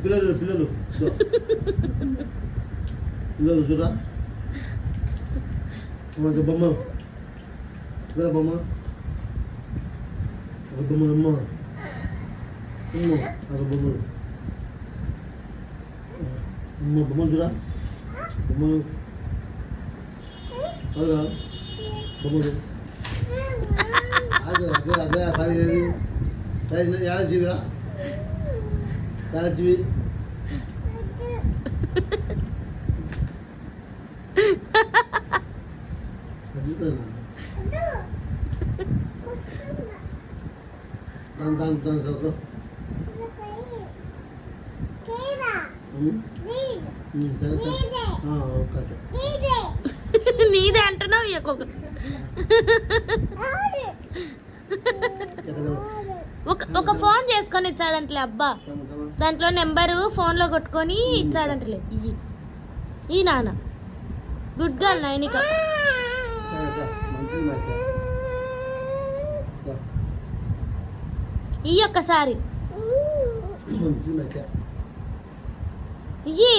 పిల్లలు పిల్లలు పిల్లలు చూడరా బొమ్మ ఇక్కడ బొమ్మ ఒక బొమ్మలు అమ్మ ఒక బొమ్మలు అమ్మ బొమ్మలు చూడరా బొమ్మలు అవునా బొమ్మలు అదే అదే అదే పది యాదజీవిరా యాదజీవి నీదే అంటున్నావు ఒక ఫోన్ చేసుకొని ఇచ్చాడంటలే అబ్బా, దాంట్లో నెంబరు ఫోన్లో కొట్టుకొని ఇచ్చాడంటలే. ఈ నాన్న గుడ్ గర్ల్ నైనిక. ఈ ఒక్కసారి ఇయ్యి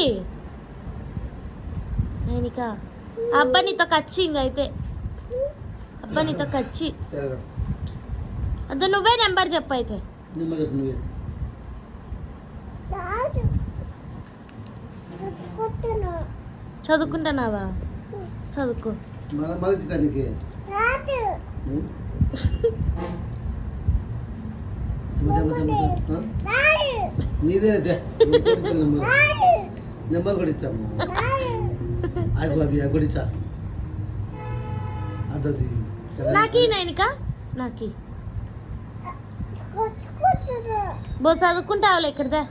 నైనిక. అబ్బా నీతో కచ్చి ఇంకైతే, అబ్బా నీతో కచ్చి. అదే నువ్వే నెంబర్ చెప్పు అయితే. చదువుకుంటున్నావా? చదువుకో. నీదే నెంబర్ కూడా ఇస్తాము. అది కొడిచ్చా అది నాకి నైనిక నాకి బో చదువుకుంటావులే ఇక్కడదా.